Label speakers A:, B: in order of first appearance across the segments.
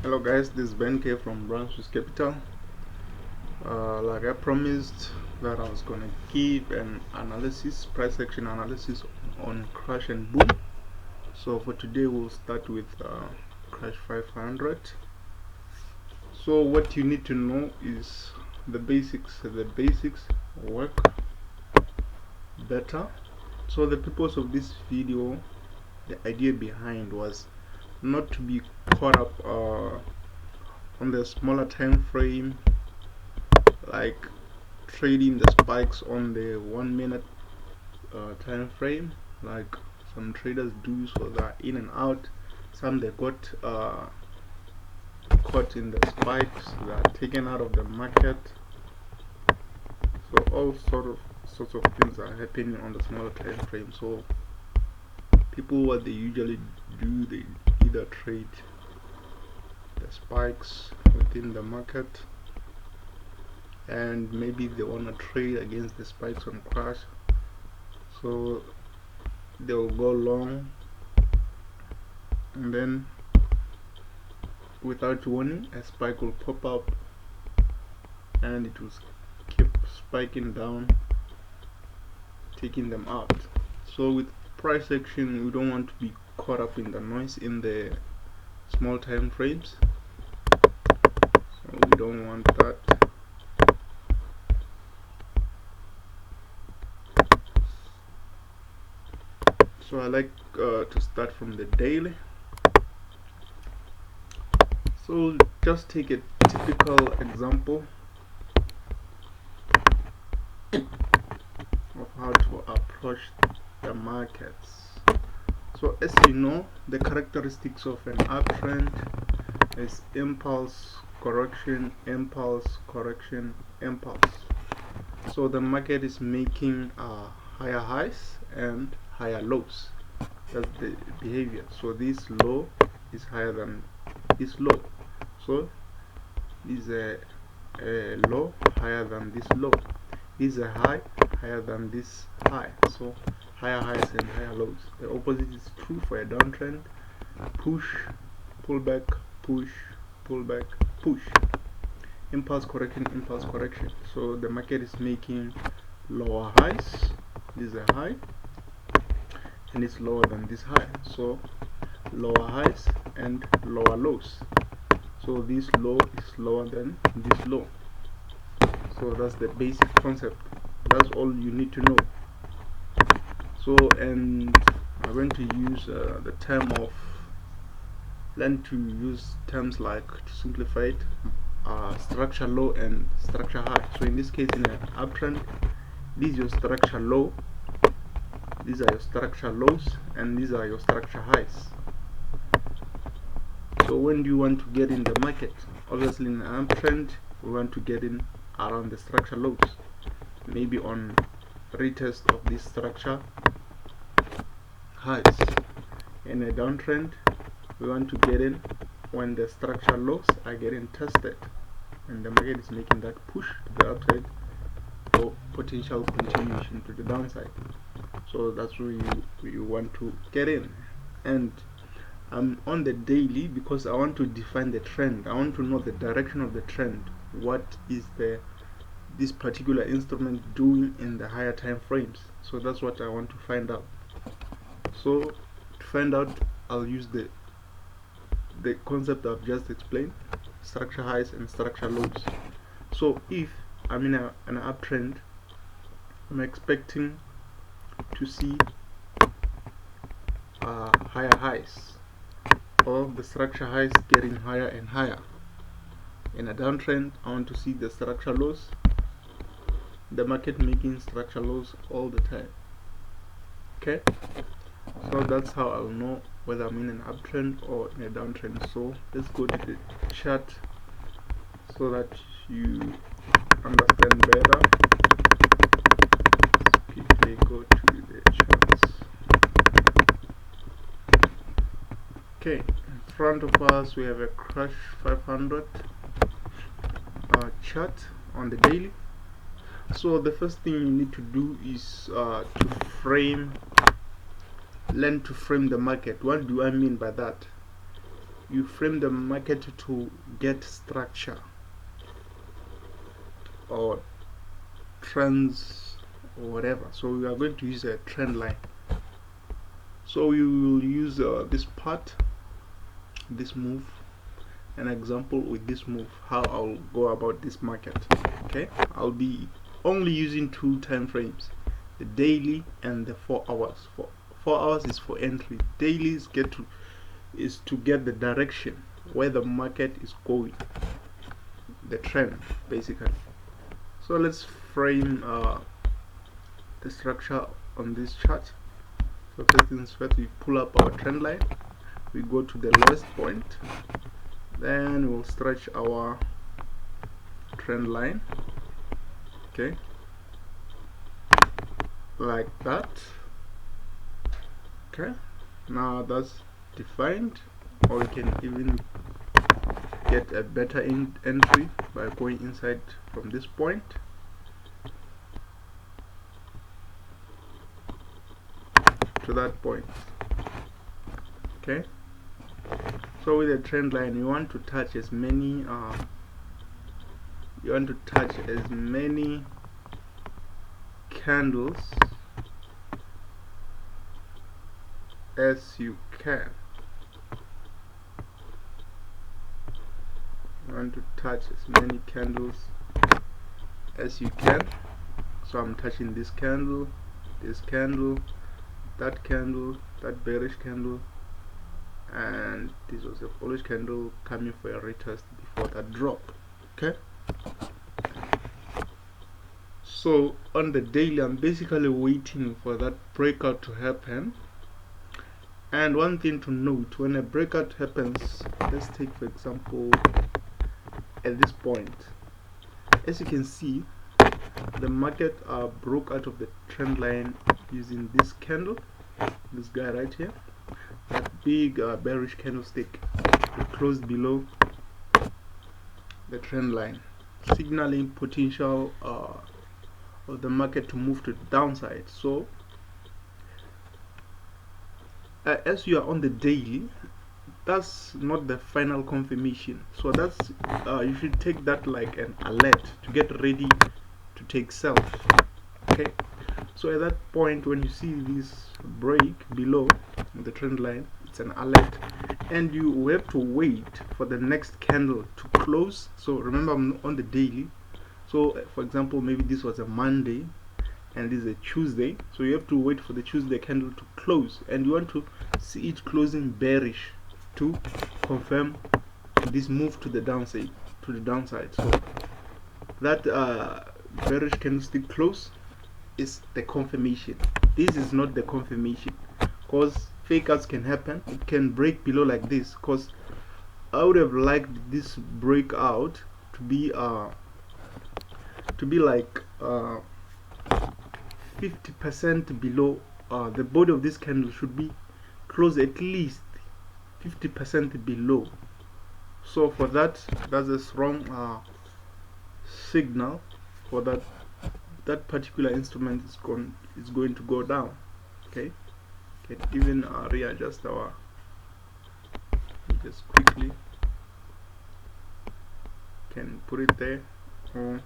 A: Hello guys, this is Ben K from brownswisskapital. Like I promised that I was gonna give an analysis, price action analysis on crash and boom. So for today we'll start with CRASH500. So what you need to know is the basics. The basics work better. So the purpose of this video, the idea behind was not to be caught up on the smaller time frame, like trading the spikes on the 1 minute time frame like some traders do. So they're in and out. Some they got caught in the spikes, they are taken out of the market. So all sorts of things are happening on the smaller time frame. So people, what they usually do, they either trade the spikes within the market, and maybe they want to trade against the spikes on crash, so they'll go long, and then without warning a spike will pop up and it will keep spiking down, taking them out. So with price action, we don't want to be caught up in the noise in the small time frames, so we don't want that. So I like to start from the daily. So just take a typical example of how to approach the markets. So as you know, the characteristics of an uptrend is impulse, correction, impulse, correction, impulse. So the market is making higher highs and higher lows. That's the behavior. So this low is higher than this low. So this is a low higher than this low. This is a high higher than this high. So higher highs and higher lows. The opposite is true for a downtrend. Push, pull back, push, pull back, push. Impulse correction, impulse correction. So the market is making lower highs. This is a high and it's lower than this high. So lower highs and lower lows. So this low is lower than this low. So that's the basic concept. That's all you need to know. So, and I'm going to use the term of, learn to use terms like, to simplify it, structure low and structure high. So in this case, in an uptrend, this is your structure low, these are your structure lows, and these are your structure highs. So when do you want to get in the market? Obviously in an uptrend, we want to get in around the structure lows, maybe on retest of this structure highs. In a downtrend, we want to get in when the structure lows are getting tested and the market is making that push to the upside for potential continuation to the downside. So that's where you want to get in. And I'm on the daily because I want to define the trend. I want to know the direction of the trend. What is this particular instrument doing in the higher time frames? So that's what I want to find out. So to find out, I'll use the concept I've just explained, structure highs and structure lows. So if I'm in an uptrend, I'm expecting to see higher highs, or the structure highs getting higher and higher. In a downtrend, I want to see the structure lows, the market making structure lows all the time. Okay, so that's how I'll know whether I'm in an uptrend or in a downtrend. So let's go to the chart so that you understand better. Quickly go to the charts. Okay, in front of us we have a CRASH500 chart on the daily. So the first thing you need to do is to learn to frame the market. What do I mean by that? you frame the market to get structure or trends or whatever. So we are going to use a trend line. So we will use this part, this move, an example with this move, how I'll go about this market. Okay, I'll be only using two time frames, the daily and the 4 hours. For 4 hours is for entry, daily is to get the direction where the market is going, the trend basically. So let's frame the structure on this chart. So first things first, we pull up our trend line, we go to the lowest point, then we'll stretch our trend line, okay, like that. Okay, now that's defined, or we can even get a better entry by going inside from this point. To that point. Okay, so with the trend line, you want to touch as many candles as you can. You want to touch as many candles as you can. So I'm touching this candle, that candle, that bearish candle, and this was a bullish candle coming for a retest before that drop. Okay, so on the daily, I'm basically waiting for that breakout to happen. And one thing to note, when a breakout happens, let's take for example at this point, as you can see, the market broke out of the trend line using this candle, this guy right here, that big bearish candlestick. It closed below the trend line, signaling potential of the market to move to the downside. So as you are on the daily, that's not the final confirmation. So that's you should take that like an alert to get ready to take self. Okay, so at that point, when you see this break below the trend line, it's an alert, and you have to wait for the next candle to close. So remember, I'm on the daily. So for example, maybe this was a Monday and this is a Tuesday, so you have to wait for the Tuesday candle to close, and you want to see it closing bearish to confirm this move to the downside. So that bearish candlestick close is the confirmation. This is not the confirmation, because fake outs can happen. It can break below like this, because I would have liked this breakout to be like 50% below. The body of this candle should be close at least 50% below. So for that, that's a strong signal for that particular instrument is going to go down. Okay, can even readjust our, just quickly can put it there, or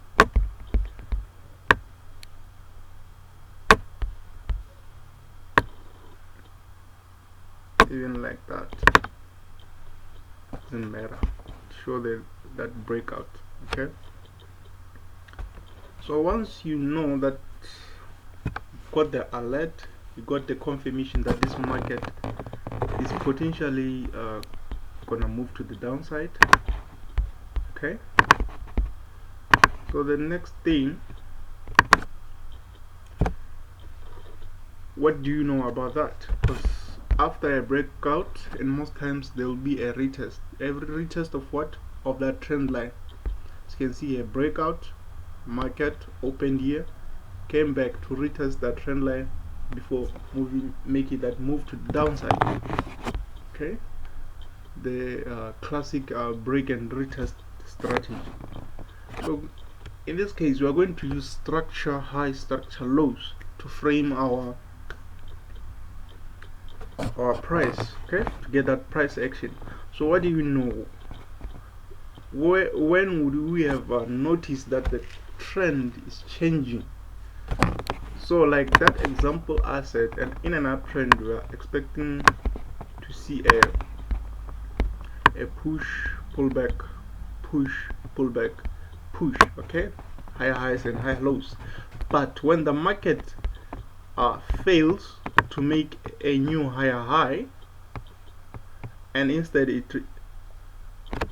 A: even like that, doesn't matter, show that breakout. Okay, so once you know that you got the alert, you got the confirmation that this market is potentially gonna move to the downside. Okay, so the next thing, what do you know about that? Because after a breakout, and most times there will be a retest. Every retest of what? Of that trend line. As you can see, a breakout, market opened here, came back to retest that trend line before making that move to the downside. Okay, the classic break and retest strategy. So in this case, we are going to use structure high, structure lows to frame our our price, okay, to get that price action. So what do you know? When would we have noticed that the trend is changing? So like that example I said, and in an uptrend we are expecting to see a push, pullback, push, pullback, push, okay, higher highs and higher lows. But when the market fails to make a new higher high, and instead it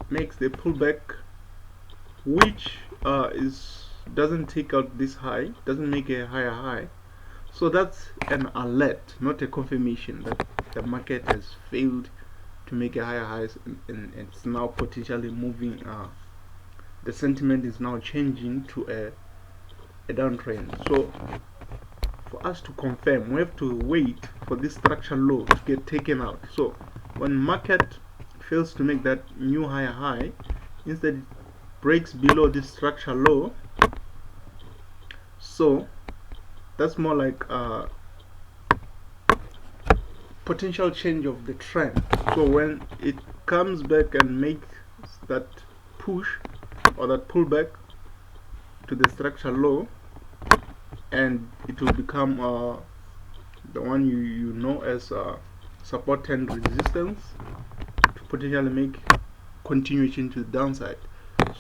A: makes the pullback, which doesn't take out this high, doesn't make a higher high, so that's an alert, not a confirmation that the market has failed to make a higher highs, and it's now potentially moving. The sentiment is now changing to a downtrend. So for us to confirm, we have to wait for this structural low to get taken out. So when market fails to make that new higher high, instead it breaks below this structural low, so that's more like potential change of the trend. So when it comes back and makes that push or that pullback to the structural low, and it will become the one you know as support and resistance, to potentially make continuation to the downside.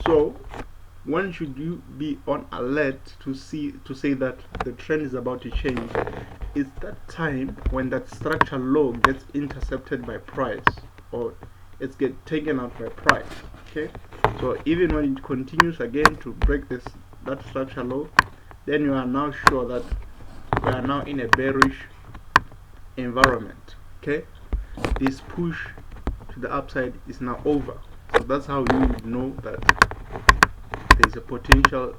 A: So when should you be on alert to say that the trend is about to change? It's that time when that structural low gets intercepted by price, or it's get taken out by price. Okay, so even when it continues again to break that structural low, then you are now sure that we are now in a bearish environment. Okay, this push to the upside is now over. So that's how you would know that there is a potential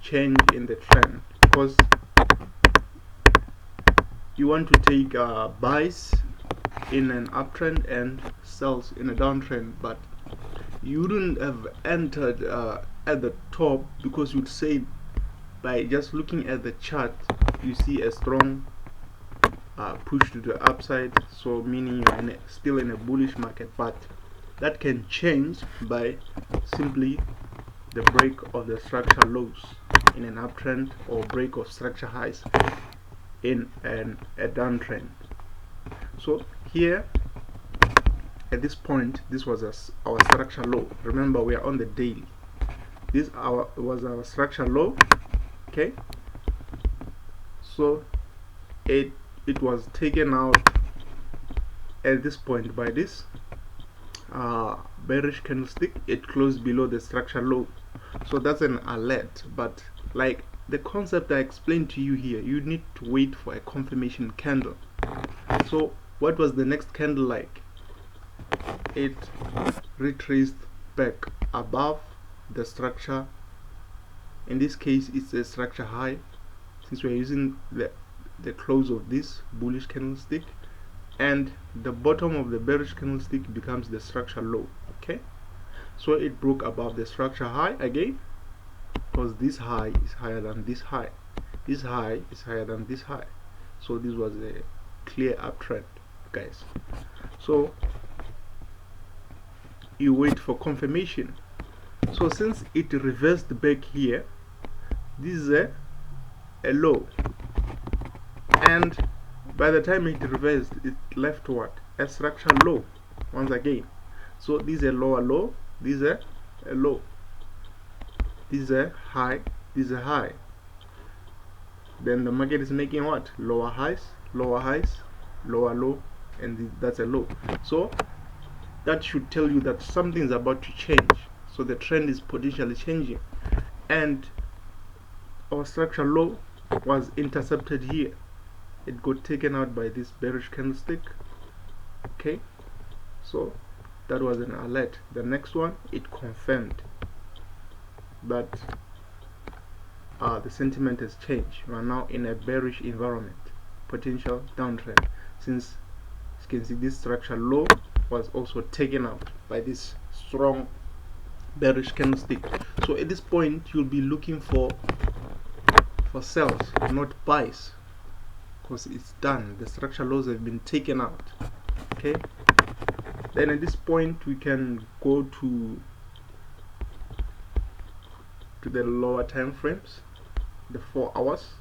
A: change in the trend, because you want to take buys in an uptrend and sells in a downtrend, but you wouldn't have entered at the top, because you'd say by just looking at the chart you see a strong push to the upside, so meaning you're still in a bullish market. But that can change by simply the break of the structural lows in an uptrend, or break of structure highs in a downtrend. So here at this point, this was our structure low. Remember, we are on the daily. This was our structure low. Okay, so it was taken out at this point by this bearish candlestick. It closed below the structure low, so that's an alert. But like the concept I explained to you here, you need to wait for a confirmation candle. So what was the next candle like? It retraced back above the structure. In this case, it's a structure high, since we're using the close of this bullish candlestick, and the bottom of the bearish candlestick becomes the structure low. Okay, so it broke above the structure high again, because this high is higher than this high, this high is higher than this high. So this was a clear uptrend, guys. So you wait for confirmation. So since it reversed back here, this is a low, and by the time it reversed, it left what? A structure low once again. So this is a lower low, this is a low, this is a high, this is a high. Then the market is making what? Lower highs, lower highs, lower low, and that's a low. So that should tell you that something is about to change. So the trend is potentially changing, and our structure low was intercepted here. It got taken out by this bearish candlestick. Okay, so that was an alert. The next one, it confirmed that the sentiment has changed. We are now in a bearish environment, potential downtrend, since you can see this structure low was also taken out by this strong bearish candlestick. So at this point, you'll be looking for sells, not buys, because it's done. The structural lows have been taken out. Okay, then at this point we can go to the lower time frames, the 4 hours.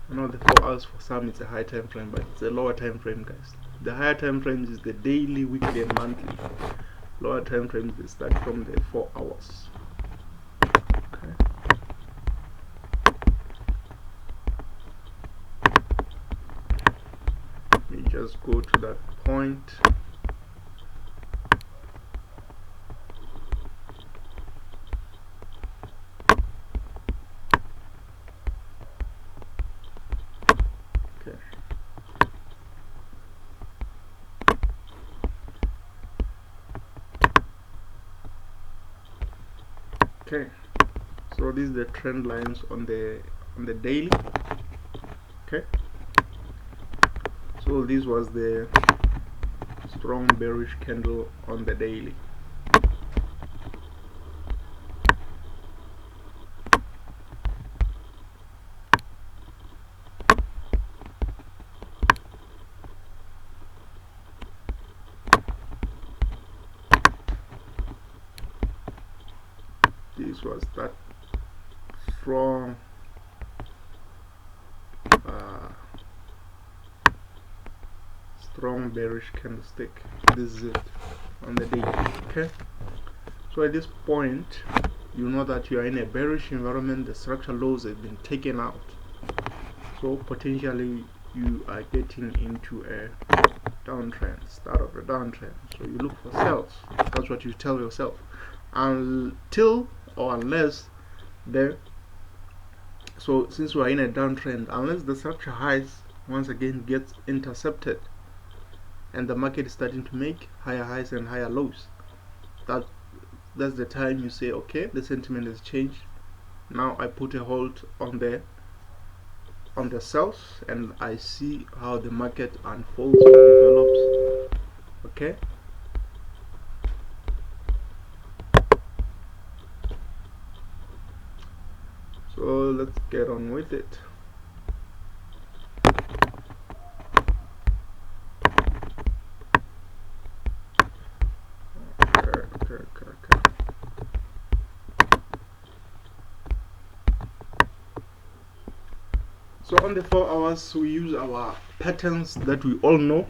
A: I know the 4 hours for some it's a high time frame, but it's a lower time frame, guys. The higher time frames is the daily, weekly, and monthly. Lower time frames they start from the 4 hours. Okay. We just go to that point. Okay, so this is the trend lines on the daily. Okay, so this was the strong bearish candle on the daily. This was that strong strong bearish candlestick. This is it on the day. Okay, so at this point you know that you are in a bearish environment. The structural lows have been taken out, so potentially you are getting into a downtrend, start of a downtrend. So you look for sales. That's what you tell yourself, until or unless so since we are in a downtrend, unless the structure highs once again gets intercepted and the market is starting to make higher highs and higher lows, that's the time you say, okay, the sentiment has changed. Now I put a hold on the sales and I see how the market unfolds or develops. Okay, so let's get on with it. Okay. So on the 4 hours we use our patterns that we all know,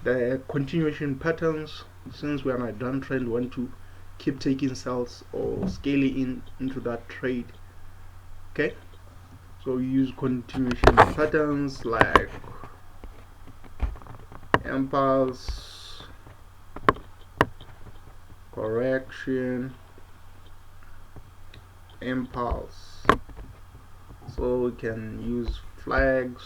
A: the continuation patterns. Since we are on a downtrend, we want to keep taking sales or scaling into that trade. Okay, so we use continuation patterns like impulse, correction, impulse. So we can use flags,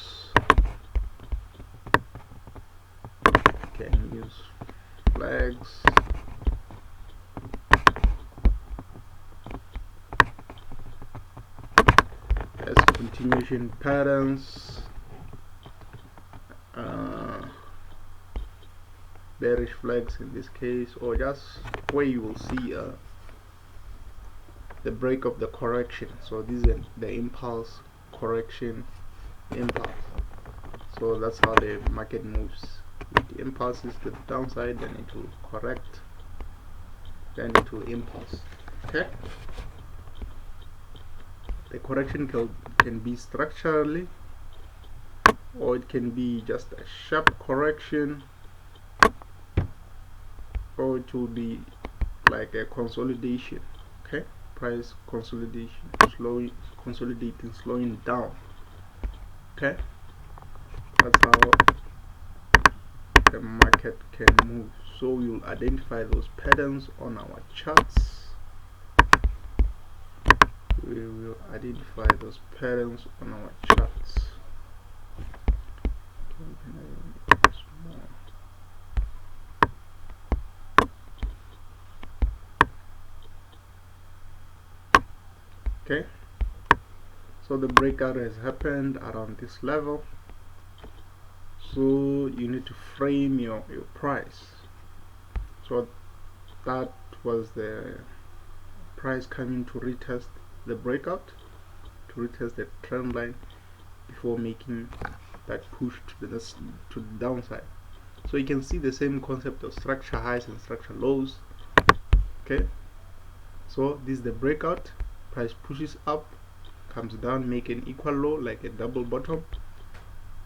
A: as continuation patterns, bearish flags in this case, or just where you will see the break of the correction. So this is the impulse, correction, impulse. So that's how the market moves. If the impulse is to the downside, then it will correct, then it will impulse. Okay, the correction can be structurally, or it can be just a sharp correction, or it will be like a consolidation. Okay, price consolidation, consolidating, slowing down. Okay, that's how the market can move. So you'll identify those patterns on our charts. We will identify those patterns on our charts. Okay, so the breakout has happened around this level, so you need to frame your price. So that was the price coming to retest the breakout, to retest the trend line, before making that push to the downside. So you can see the same concept of structure highs and structure lows. Okay, so this is the breakout. Price pushes up, comes down, make an equal low like a double bottom,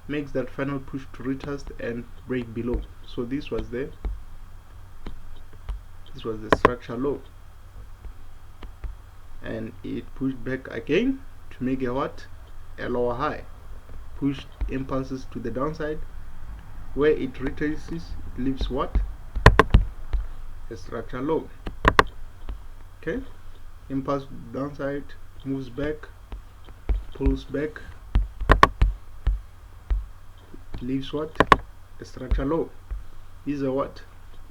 A: makes that final push to retest and break below. So this was the structure low, and it pushed back again to make a what? A lower high. Pushed impulses to the downside. Where it retraces, it leaves what? A structure low. Okay, impulse to the downside, moves back, pulls back, leaves what? A structure low. Is a what?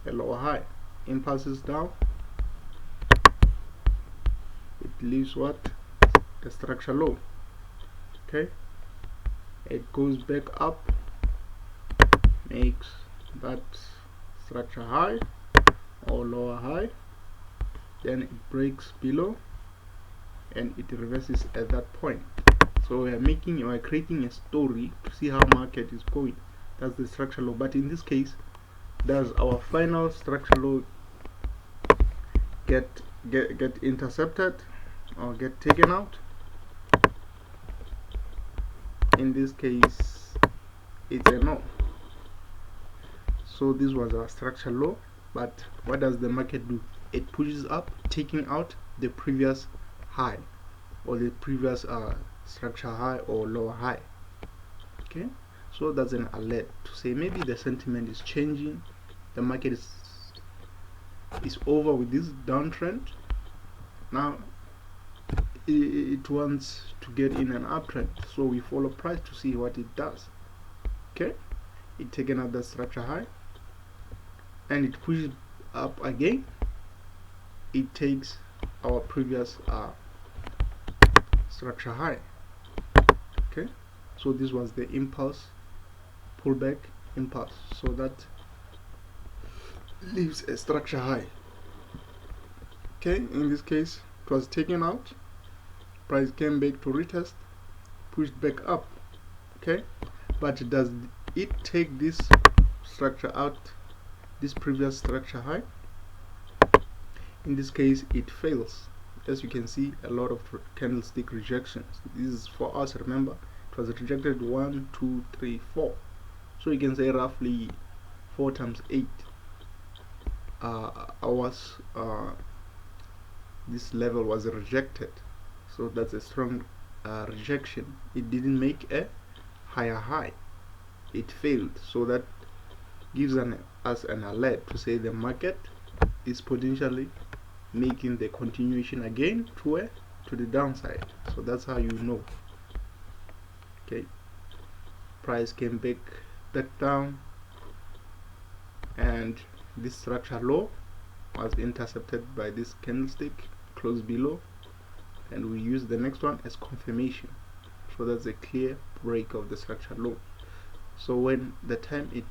A: A lower high. Impulses down, it leaves what? A structure low. Okay, it goes back up, makes that structure high or lower high, then it breaks below and it reverses at that point. So we are creating a story to see how market is going. That's the structure low. But in this case, does our final structure low get intercepted or get taken out? In this case, it's a no. So this was our structure low, but what does the market do? It pushes up, taking out the previous high or the previous structure high or lower high. Okay, so that's an alert to say maybe the sentiment is changing, the market is over with this downtrend. Now it wants to get in an uptrend, so we follow price to see what it does. Okay, it taken out the structure high and it pushes up again. It takes our previous structure high. Okay, so this was the impulse, pullback impulse, so that leaves a structure high. Okay, in this case it was taken out, price came back to retest, pushed back up. Okay, but does it take this structure out, this previous structure high? In this case it fails. As you can see, a lot of candlestick rejections. This is for us, remember, it was rejected 1, 2, 3, 4. So you can say roughly 4 times 8 hours this level was rejected. So that's a strong rejection. It didn't make a higher high, it failed. So that gives us an alert to say the market is potentially making the continuation again to the downside. So that's how you know. Okay, price came back down, and this structure low was intercepted by this candlestick, closed below, and we use the next one as confirmation. So that's a clear break of the structure low. So when the time it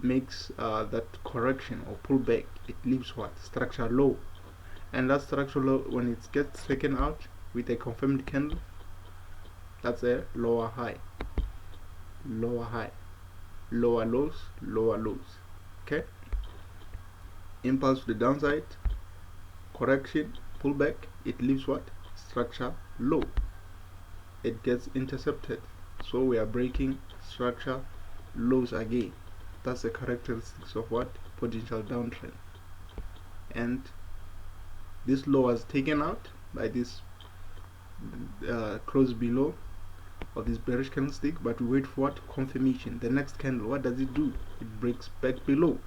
A: makes that correction or pullback, it leaves what? Structure low. And that structure low, when it gets taken out with a confirmed candle, that's a lower high, lower high, lower lows, lower lows. Okay, impulse to the downside, correction, pullback, it leaves what? Structure low. It gets intercepted, so we are breaking structure lows again. That's the characteristics of what? Potential downtrend. And this low was taken out by this close below of this bearish candlestick, but we wait for what? Confirmation. The next candle, what does it do? It breaks back below,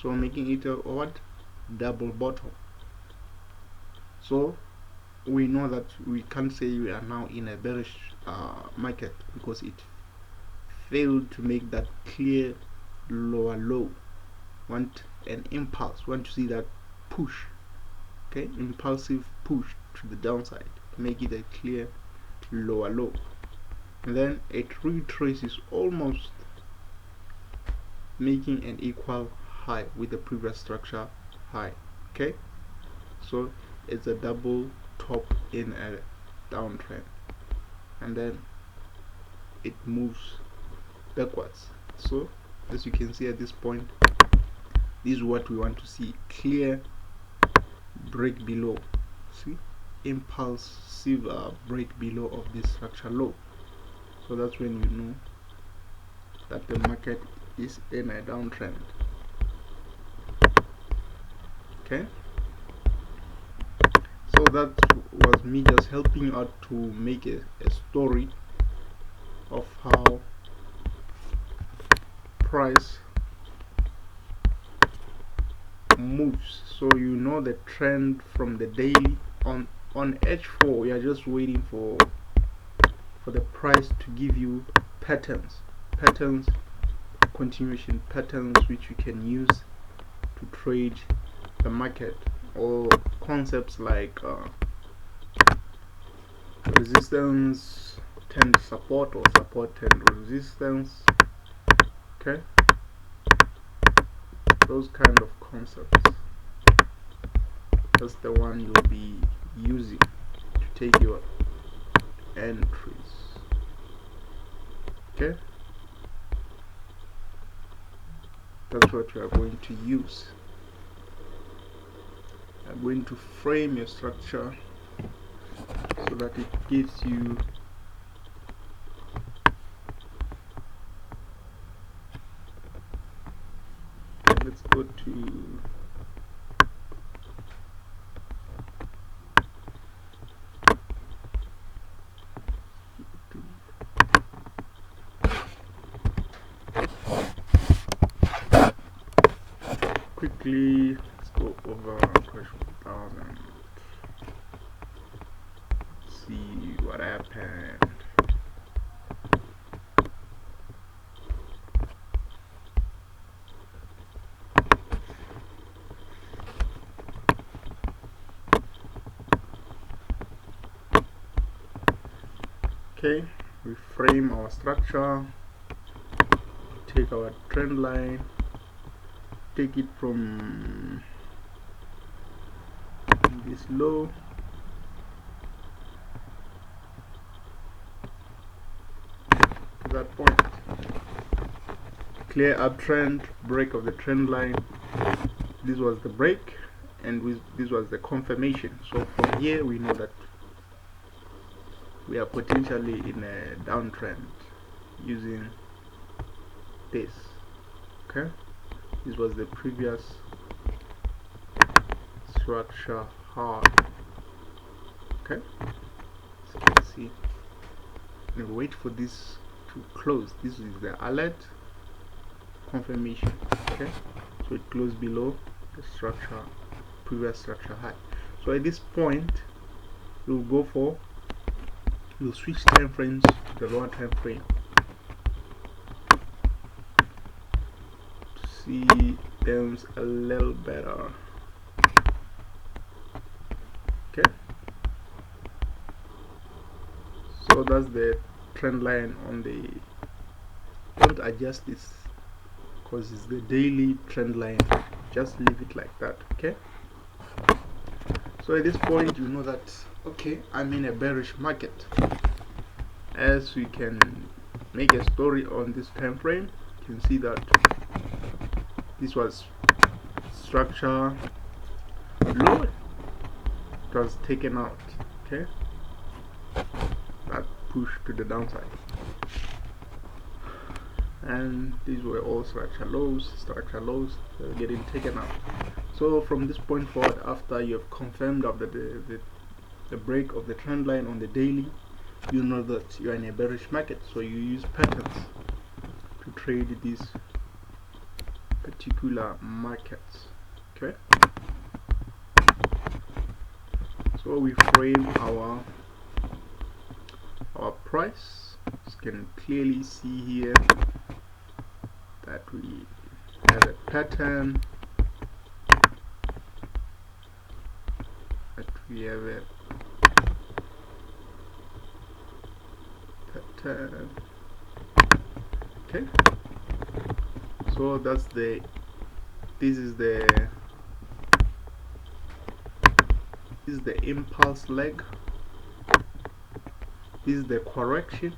A: so making it a what? Double bottom. So we know that we can't say we are now in a bearish market, because it failed to make that clear lower low. Want an impulse, want to see that push. Okay, impulsive push to the downside, make it a clear lower low, and then it retraces almost, making an equal high with the previous structure high. Okay, so it's a double top in a downtrend, and then it moves backwards. So as you can see at this point, this is what we want to see: clear break below. See, impulsive break below of this structure low. So that's when you know that the market is in a downtrend. Okay, so that was me just helping out to make a story of how price moves, so you know the trend from the daily. On H4 we are just waiting for the price to give you patterns, continuation patterns, which you can use to trade the market, or concepts like resistance tend support, or support tend resistance. Okay, those kind of concepts, that's the one you'll be using to take your entries. Okay, that's what you are going to use. I'm going to frame your structure so that it gives you let's go to quickly, let's go over CRASH1000, see what happened. Okay, we frame our structure, take our trend line, take it from this low to that point, clear uptrend, break of the trend line. This was the break, and this was the confirmation. So from here we know that we are potentially in a downtrend using this. Okay, this was the previous structure hard. Okay, so you can see, and wait for this to close. This is the alert confirmation. Okay, so it closed below the structure, previous structure high. So at this point we'll switch time frames to the lower time frame to see them a little better. Okay, so that's the trend line on the, don't adjust this because it's the daily trend line, just leave it like that. Okay, so at this point you know that, okay, I'm in a bearish market. As we can make a story on this time frame, you can see that this was structure low, it was taken out. Okay, that pushed to the downside, and these were all structure lows, they're getting taken out. So from this point forward, after you have confirmed of the break of the trend line on the daily, you know that you are in a bearish market, so you use patterns to trade these particular markets. Okay, so we frame our price. As you can clearly see here that we have a pattern, that we have a pattern. Okay, so that's the, this is the impulse leg, this is the correction,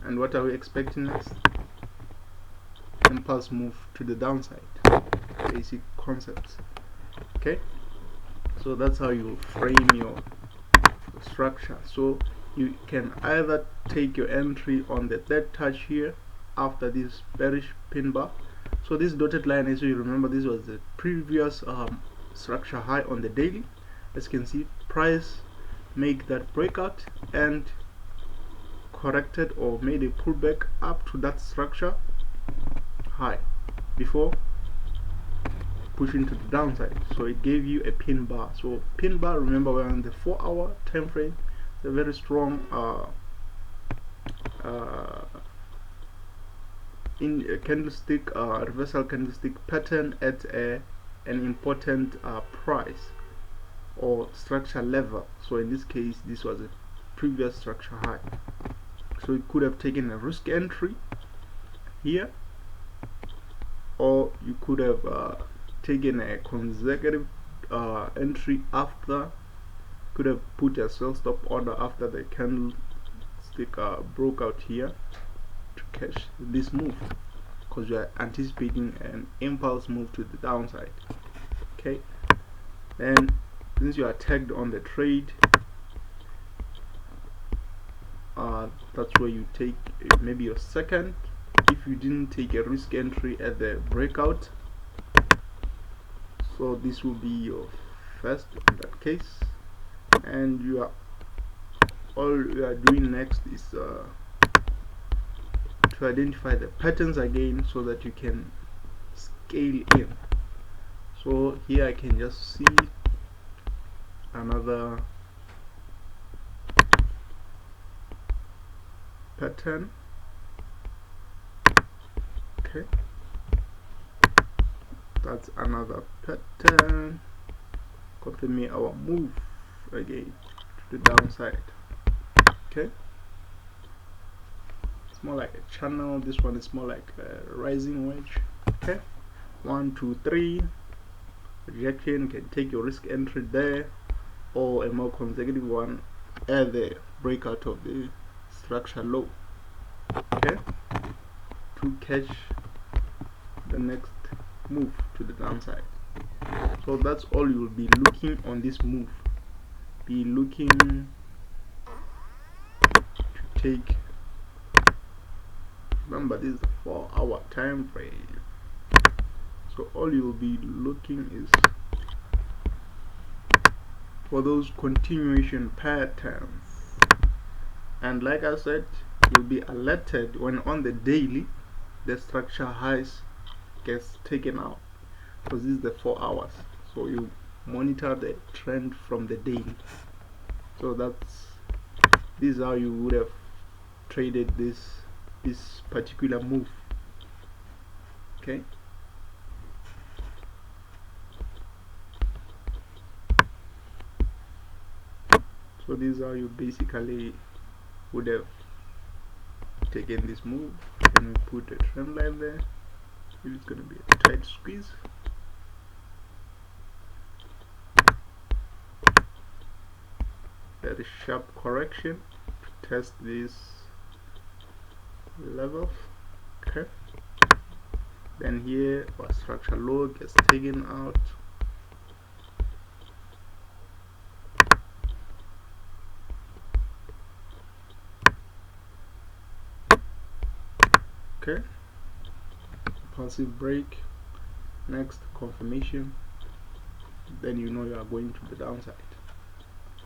A: And what are we expecting next? Impulse move to the downside. Basic concepts. Okay, so that's how you frame your structure. So you can either take your entry on the third touch here after this bearish pin bar. So this dotted line, as you remember, this was the previous structure high on the daily. As you can see, price make that breakout and corrected or made a pullback up to that structure high before pushing to the downside. So it gave you a pin bar. So pin bar, remember, we're on the 4-hour time frame. It's a very strong in a candlestick, reversal candlestick pattern at an important price or structure level. So in this case, this was a previous structure high. So you could have taken a risk entry here, or you could have taken a consecutive entry after. Could have put a sell stop order after the candlestick broke out here to catch this move, because you are anticipating an impulse move to the downside. Okay, then since you are tagged on the trade, that's where you take maybe your second, if you didn't take a risk entry at the breakout. So this will be your first in that case, and all you are doing next is to identify the patterns again so that you can scale in. So here I can just see another pattern. Okay, that's another pattern confirming our move again to the downside. Okay, it's more like a channel. This one is more like a rising wedge. Okay, 1 2 3 rejection. You can take your risk entry there, or a more consecutive one at the breakout of the structure low. Okay, to catch the next move to the downside. So that's all you will be looking on this move. Be looking to take, remember this is a 4-hour time frame, so all you will be looking is for those continuation patterns. And like I said, you'll be alerted when on the daily the structure highs gets taken out, because this is the 4 hours. So you monitor the trend from the daily. So this is how you would have traded this particular move. Okay, so this is how you basically would have taken this move. And we put a trend line there. It's going to be a tight squeeze. Very sharp correction to test these levels. Okay, then here our structure low gets taken out. Okay, passive break, next confirmation, then you know you are going to the downside.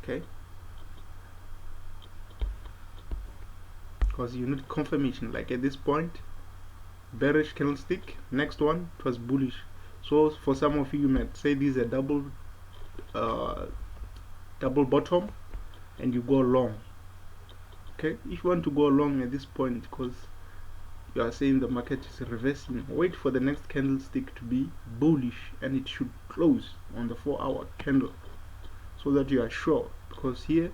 A: Okay, because you need confirmation. Like at this point, bearish candlestick, next one it was bullish. So for some of you might say this is a double bottom and you go long. Okay, if you want to go long at this point, because you are saying the market is reversing, wait for the next candlestick to be bullish, and it should close on the 4-hour candle, so that you are sure, because here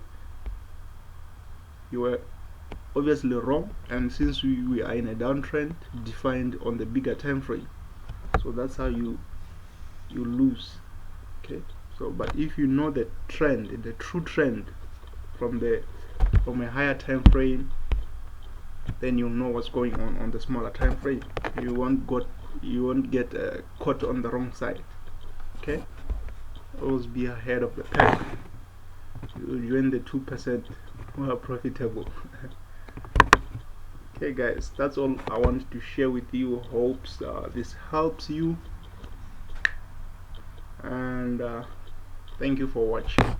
A: you were obviously wrong, and since we are in a downtrend defined on the bigger time frame, so that's how you lose. Okay, so but if you know the trend, the true trend from a higher time frame, then you'll know what's going on the smaller time frame. You won't get caught on the wrong side. Okay, always be ahead of the pack. You'll join the 2% who are profitable. Okay guys, that's all I wanted to share with you. Hopes this helps you, and thank you for watching.